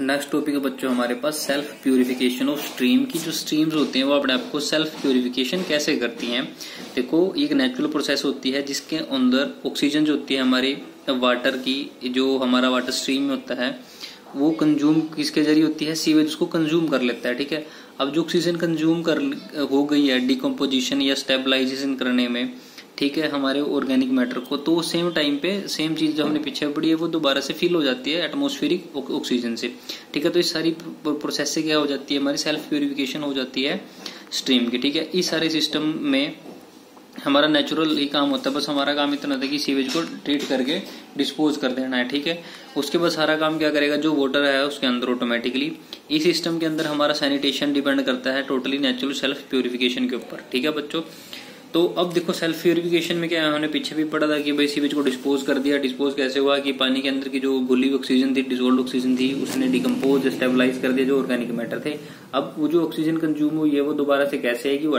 Next topic है बच्चों हमारे पास सेल्फ प्यूरिफिकेशन ऑफ स्ट्रीम की। जो स्ट्रीम्स होती हैं वो अपने आप को सेल्फ प्यूरिफिकेशन कैसे करती हैं। देखो एक नेचुरल प्रोसेस होती है जिसके अंदर ऑक्सीजन जो होती है हमारी वाटर की, जो हमारा वाटर स्ट्रीम में होता है वो कंज्यूम किसके जरिए होती है, सीवेज उसको कंज्यूम कर लेता है। ठीक है, अब जो ऑक्सीजन कंज्यूम कर हो गई है डिकम्पोजिशन या स्टेबलाइजेशन करने में, ठीक है, हमारे ऑर्गेनिक मैटर को, तो सेम टाइम पे सेम चीज जो हमने पीछे पड़ी है वो दोबारा से फिल हो जाती है एटमॉस्फेरिक ऑक्सीजन से। ठीक है, तो इस सारी प्रोसेस से क्या हो जाती है, हमारी सेल्फ प्यूरिफिकेशन हो जाती है स्ट्रीम की। ठीक है, इस सारे सिस्टम में हमारा नेचुरल ही काम होता है, बस हमारा काम इतना था कि सीवेज को ट्रीट करके डिस्पोज कर देना है। ठीक है, उसके बाद सारा काम क्या करेगा, जो वाटर है उसके अंदर ऑटोमेटिकली इस सिस्टम के अंदर हमारा सैनिटेशन डिपेंड करता है टोटली नेचुरल सेल्फ प्यूरिफिकेशन के ऊपर। ठीक है बच्चों, तो अब देखो सेल्फ प्यूरिफिकेशन में क्या है, हमने पीछे भी पढ़ा था कि भाई सीवेज को डिस्पोज कर दिया। डिस्पोज कैसे हुआ कि पानी के अंदर की जो घुली हुई ऑक्सीजन थी, डिसॉल्व्ड ऑक्सीजन थी, उसने डिकम्पोज स्टेबलाइज कर दिया जो ऑर्गेनिक मैटर थे। अब वो जो ऑक्सीजन कंज्यूम हुई है वो दोबारा से कैसे आएगी, वो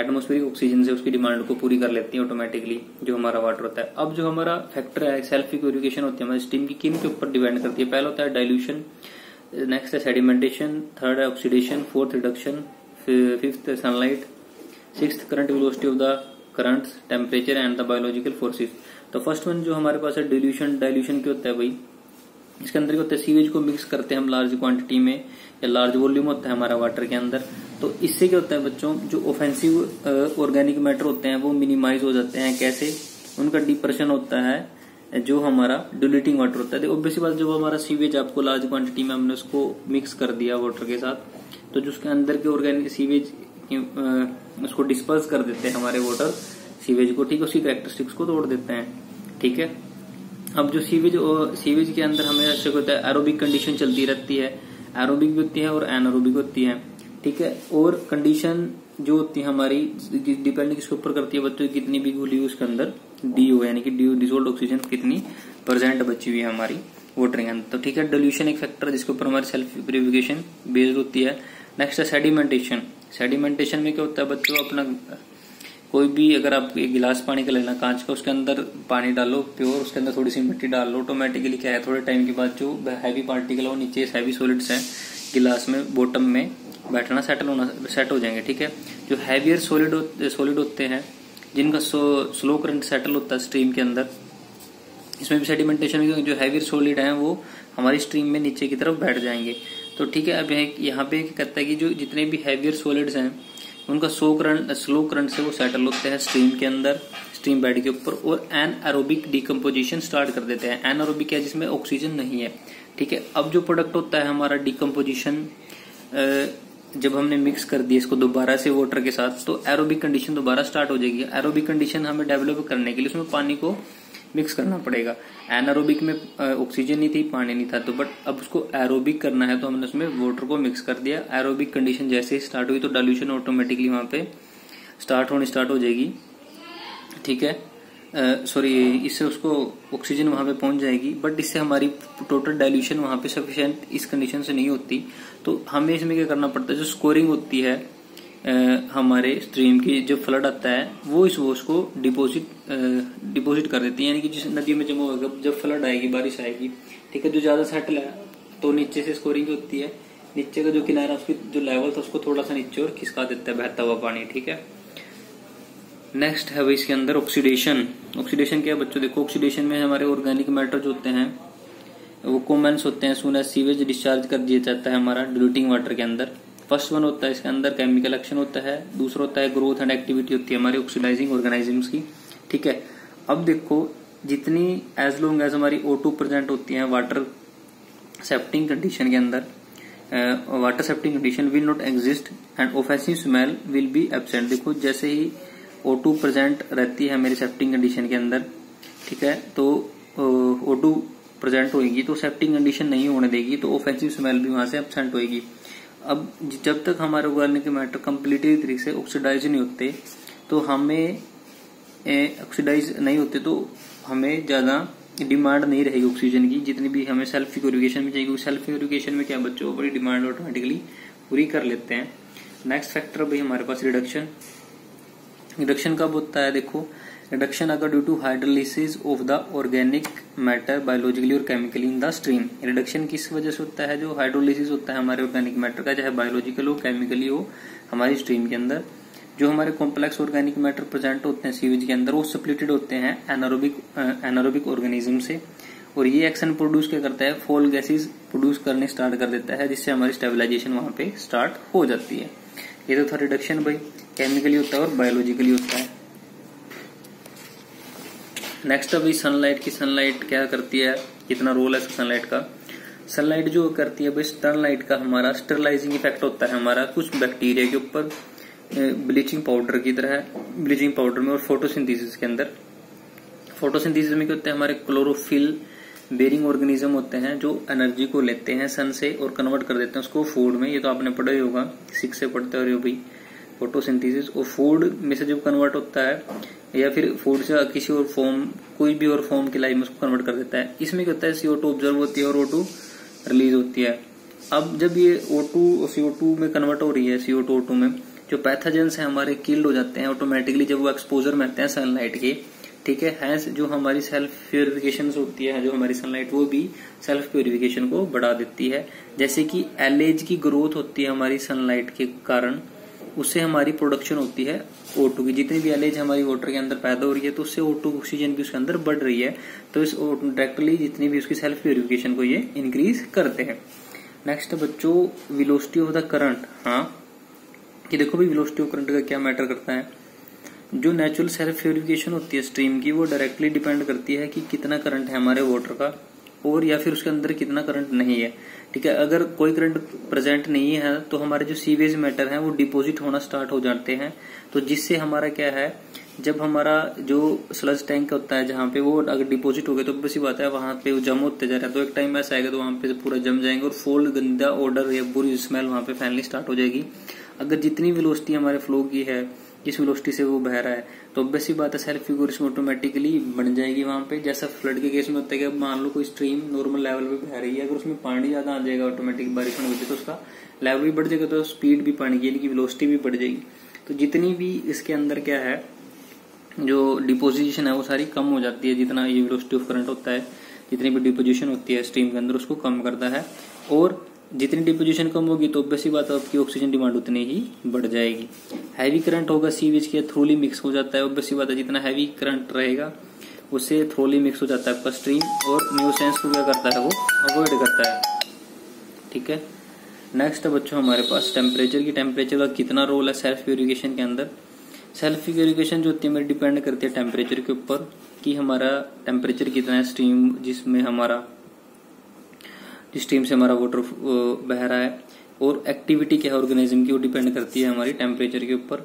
एटमॉस्फेरिक ऑक्सीजन से उसकी डिमांड को पूरी कर लेती है ऑटोमेटिकली जो हमारा वाटर होता है। अब जो हमारा फैक्टर है सेल्फ प्यूरिफिकेशन होती है हमारी स्टीम की, किन के ऊपर डिपेंड करती है। पहला होता है डाइल्यूशन, नेक्स्ट है सेडिमेंटेशन, थर्ड है oxidation, fourth reduction, fifth sunlight, sixth current velocity of the currents, temperature and the biological forces. तो फर्स्ट वन जो हमारे पास है डिल्यूशन। डाइल्यूशन क्या होता है भाई, इसके अंदर क्या होता है, सीवेज को मिक्स करते हैं हम लार्ज क्वांटिटी में या लार्ज वॉल्यूम होता है हमारा वाटर के अंदर। तो इससे क्या होता है बच्चों, जो ऑफेंसिव ऑर्गेनिक मैटर होते हैं वो मिनिमाइज हो जाते हैं। कैसे, उनका डिप्रेशन होता है जो हमारा डिल्यूटिंग वाटर होता है। ऑब्वियसली बात, जो हमारा सीवेज आपको लार्ज क्वांटिटी में हमने उसको मिक्स कर दिया वाटर के साथ, तो जो उसके अंदर के ऑर्गेनिक सीवेज उसको डिस्पर्स कर देते हैं हमारे वाटर सीवेज को। ठीक है, उसकी कैरेक्टरिस्टिक्स को तोड़ देते हैं। ठीक है, अब जो सीवेज के अंदर हमें ऐसे होता है एरोबिक कंडीशन चलती रहती है, एरोबिक भी होती है और एनारोबिक होती है। ठीक है, और कंडीशन जो होती है हमारी डिपेंड किसके ऊपर करती है बच्चों, कितनी भी घुली हुई उसके अंदर DO यानी कि डिसॉल्व्ड ऑक्सीजन कितनी परसेंट बची हुई है हमारी वाटर के अंदर। तो ठीक है, डिल्यूशन एक फैक्टर जिसके ऊपर हमारी सेल्फ प्यूरिफिकेशन बेस्ड होती है। नेक्स्ट है सेडिमेंटेशन। सेडिमेंटेशन में क्या होता है बच्चों, अपना कोई भी अगर आप एक गिलास पानी का लेना कांच का, उसके अंदर पानी डालो प्योर, उसके अंदर थोड़ी सी मिट्टी डाल लो, ऑटोमेटिकली क्या है थोड़े टाइम के बाद जो हैवी पार्टिकल है वो नीचे हैवी सॉलिड्स हैं गिलास में बॉटम में बैठना सेट हो जाएंगे। ठीक है, जो हैवियर सॉलिड होते हैं जिनका स्लो करंट सेटल होता है स्ट्रीम के अंदर, इसमें भी सेडिमेंटेशन में जो हैवियर सॉलिड है वो हमारी स्ट्रीम में नीचे की तरफ बैठ जाएंगे। तो ठीक है, अब यहाँ पे कहता है कि जो जितने भी हैवियर सॉलिड्स हैं उनका स्लो करंट से वो सेटल होते हैं स्ट्रीम के अंदर, स्ट्रीम बेड के ऊपर, और एनएरोबिक डिकम्पोजिशन स्टार्ट कर देते हैं। एनएरोबिक है जिसमें ऑक्सीजन नहीं है। ठीक है, अब जो प्रोडक्ट होता है हमारा डिकम्पोजिशन, जब हमने मिक्स कर दिया इसको दोबारा से वाटर के साथ, तो एरोबिक कंडीशन दोबारा स्टार्ट हो जाएगी। एरोबिक कंडीशन हमें डेवलप करने के लिए उसमें पानी को मिक्स करना पड़ेगा। एनारोबिक में ऑक्सीजन नहीं थी, पानी नहीं था, तो बट अब उसको एरोबिक करना है तो हमने उसमें वाटर को मिक्स कर दिया। एरोबिक कंडीशन जैसे ही स्टार्ट हुई तो डाइल्यूशन ऑटोमेटिकली वहां पे स्टार्ट हो जाएगी। ठीक है, इससे उसको ऑक्सीजन वहां पे पहुंच जाएगी, बट इससे हमारी टोटल डाइल्यूशन वहां पे सफिशिएंट इस कंडीशन से नहीं होती। तो हमें इसमें क्या करना पड़ता है, जो स्कोरिंग होती है हमारे स्ट्रीम की, जो फ्लड आता है वो इस वॉश को डिपोजिट कर देती है, यानी कि जिस नदी में जमा होगा जब फ्लड आएगी, बारिश आएगी। ठीक है, जो ज्यादा सेटल है तो नीचे से स्कोरिंग होती है, नीचे का जो किनारा उसकी जो लेवल था उसको थोड़ा सा नीचे और खिसका देता है बहता हुआ पानी। ठीक है, नेक्स्ट है इसके अंदर ऑक्सीडेशन। ऑक्सीडेशन क्या है बच्चों, देखो ऑक्सीडेशन में हमारे ऑर्गेनिक मैटर जो होते हैं वो कॉमेंस होते हैं सून एज सीवेज डिस्चार्ज कर दिया जाता है हमारा डिल्यूटिंग वाटर के अंदर। फर्स्ट वन होता है इसके अंदर केमिकल एक्शन होता है, दूसरा होता है ग्रोथ एंड एक्टिविटी होती है हमारी ऑक्सीडाइजिंग ऑर्गेनिजम्स की। ठीक है, अब देखो जितनी एज लॉन्ग एज हमारी O2 प्रेजेंट होती है वाटर सेप्टिंग कंडीशन के अंदर, water septic condition will not exist and offensive smell will be absent. देखो जैसे ही O2 प्रेजेंट रहती है मेरी सेप्टिंग कंडीशन के अंदर, ठीक है, तो O2 प्रेजेंट होगी तो सेप्टिंग कंडीशन नहीं होने देगी, तो ऑफेंसिव स्मेल भी वहां से एब्सेंट होगी। अब जब तक हमारे ऑर्गेनिक मैटर कम्प्लीटली तरीके से ऑक्सीडाइज नहीं होते, तो हमें ऑक्सीडाइज नहीं होते तो हमें ज्यादा डिमांड नहीं रहेगी ऑक्सीजन की, जितनी भी हमें सेल्फ प्यूरिफिकेशन में चाहिए। सेल्फ प्यूरिफिकेशन में क्या बच्चों बड़ी डिमांड ऑटोमेटिकली पूरी कर लेते हैं। नेक्स्ट फैक्टर भाई हमारे पास रिडक्शन। रिडक्शन कब होता है, देखो रिडक्शन अगर due to hydrolysis of the organic matter biologically और chemically in the stream. Reduction किस वजह से होता है? जो हाइड्रोलिसिस होता है हमारे ऑर्गेनिक मैटर का, चाहे बायोलॉजिकल हो केमिकली हो, हमारी स्ट्रीम के अंदर जो हमारे कॉम्प्लेक्स ऑर्गेनिक मैटर प्रेजेंट होते हैं सीवेज के अंदर, वो सप्लिटेड होते हैं एनारोबिक ऑर्गेनिज्म से, और ये एक्शन प्रोड्यूस क्या करता है? फॉल गैसेज प्रोड्यूस करने स्टार्ट कर देता है, जिससे हमारी स्टेबलाइजेशन वहां पे स्टार्ट हो जाती है। ये तो था रिडक्शन भाई, केमिकली होता है और बायोलॉजिकली होता है। नेक्स्ट अभी सनलाइट की, सनलाइट क्या करती है, कितना रोल है सनलाइट का? सनलाइट जो करती है भाई, सनलाइट का हमारा स्टरलाइजिंग इफेक्ट होता है हमारा कुछ बैक्टीरिया के ऊपर, ब्लीचिंग पाउडर की तरह, ब्लीचिंग पाउडर में और फोटोसिंथेसिस के अंदर। फोटोसिंथेसिस में क्या होता है? हमारे क्लोरोफिल बेरिंग ऑर्गेनिज्म होते हैं जो एनर्जी को लेते हैं सन से और कन्वर्ट कर देते हैं उसको फूड में। ये तो आपने पढ़ा ही होगा, 6 से पढ़ते हो रहे हो भाई फोटोसिंथेसिस। और फूड में से जब कन्वर्ट होता है या फिर फूड से किसी और फॉर्म, कोई भी और फॉर्म की लाइफ में उसको कन्वर्ट कर देता है। इसमें क्या होता है? CO2 ऑब्जर्व होती है और O2 रिलीज होती है। अब जब ये O2 और CO2 में कन्वर्ट हो रही है, CO2 O2 में, जो पैथोजेंस है हमारे किल्ड हो जाते हैं ऑटोमेटिकली जब वो एक्सपोजर में आते हैं सनलाइट के। ठीक है, हैंस जो हमारी सेल्फ प्योरिफिकेशन होती है, जो हमारी सनलाइट, वो भी सेल्फ प्योरिफिकेशन को बढ़ा देती है। जैसे कि एलएच की ग्रोथ होती है हमारी सनलाइट के कारण, उससे हमारी प्रोडक्शन होती है O2 की। जितनी भी एलएच हमारी वाटर के अंदर पैदा हो रही है तो उससे O2 ऑक्सीजन भी उसके अंदर बढ़ रही है, तो इस डायरेक्टली जितनी भी उसकी सेल्फ प्योरिफिकेशन को ये इंक्रीज करते हैं। नेक्स्ट बच्चों, वेलोसिटी ऑफ द करंट। हाँ, कि देखो भाई वेलोसिटी ऑफ करंट का क्या मैटर करता है? जो नेचुरल सेल्फ प्योरिफिकेशन होती है स्ट्रीम की, वो डायरेक्टली डिपेंड करती है कि कितना करंट है हमारे वाटर का, और या फिर उसके अंदर कितना करंट नहीं है। ठीक है, अगर कोई करंट प्रेजेंट नहीं है तो हमारे जो सीवेज मैटर है वो डिपॉजिट होना स्टार्ट हो जाते हैं, तो जिससे हमारा क्या है, जब हमारा जो स्लज टैंक होता है जहाँ पे, वो अगर डिपॉजिट हो गए तो बसी बात है वहां पे वो जम होते जा रहा है, तो एक टाइम ऐसा आएगा तो वहां पे पूरा जम जाएंगे और फोल, गंदा ऑर्डर या बुरी स्मेल वहां पे फैलनी स्टार्ट हो जाएगी। अगर जितनी वेलोसिटी हमारे फ्लो की है, जिस वेलोसिटी से वो बह रहा है, तो ऑब्वियसली बात है सेल्फ फ्यूगोरेशन ऑटोमेटिकली बन जाएगी वहां पे। जैसा फ्लड के केस में होता है कि मान लो कोई स्ट्रीम नॉर्मल लेवल पे बह रही है, अगर उसमें पानी ज्यादा आ जाएगा ऑटोमेटिक बारिश होने तो उसका लेवल भी बढ़ जाएगा, तो स्पीड भी पानी की यानी कि वेलोसिटी भी बढ़ जाएगी। तो जितनी भी इसके अंदर क्या है, जो डिपोजिशन है वो सारी कम हो जाती है। जितना ये वेलोसिटी ऑफ करंट होता है, जितनी भी डिपोजिशन होती है स्ट्रीम के अंदर, उसको कम करता है। और जितनी डिपोजिशन कम होगी तो ऑब्वियसली बात है आपकी ऑक्सीजन डिमांड उतनी ही बढ़ जाएगी। हैवी करंट होगा सीवेज के थ्रूली मिक्स हो जाता है, ऑब्वियसली बात है जितना हैवी करंट रहेगा उससे थ्रूली मिक्स हो जाता है आपका स्ट्रीम, और न्यूसेंस को क्या करता है, वो अवॉइड करता है। ठीक है, नेक्स्ट बच्चों हमारे पास टेम्परेचर की। टेम्परेचर का कितना रोल है सेल्फ प्यूरिफिकेशन के अंदर? सेल्फ प्यूरिफिकेशन जो होती है मेरी डिपेंड करती है टेम्परेचर के ऊपर, कि हमारा टेम्परेचर कितना है स्ट्रीम जिसमें हमारा, जिस स्ट्रीम से हमारा वाटर बह रहा है, और एक्टिविटी क्या है ऑर्गेनिज्म की, वो डिपेंड करती है हमारी टेम्परेचर के ऊपर।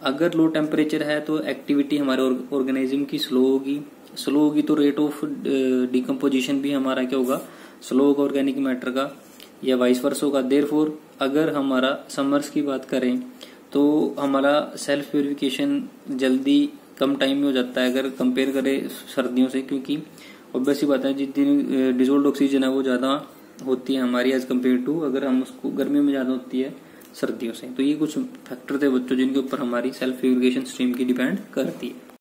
अगर लो टेम्परेचर है तो एक्टिविटी हमारे ऑर्गेनिज्म की स्लो होगी, स्लो होगी तो रेट ऑफ डिकम्पोजिशन भी हमारा क्या होगा, स्लो होगा ऑर्गेनिक मैटर का, या वाइस वर्सा होगा। देयरफॉर अगर हमारा समर्स की बात करें तो हमारा सेल्फ प्यूरिफिकेशन जल्दी कम टाइम में हो जाता है अगर कंपेयर करें सर्दियों से, क्योंकि ऑब्वियसली बात है जितनी डिजोल्ड ऑक्सीजन है वो ज्यादा होती है हमारी एज कम्पेयर टू, अगर हम उसको गर्मियों में ज्यादा होती है सर्दियों से। तो ये कुछ फैक्टर थे बच्चों जिनके ऊपर हमारी सेल्फ प्यूरिफिकेशन स्ट्रीम की डिपेंड करती है।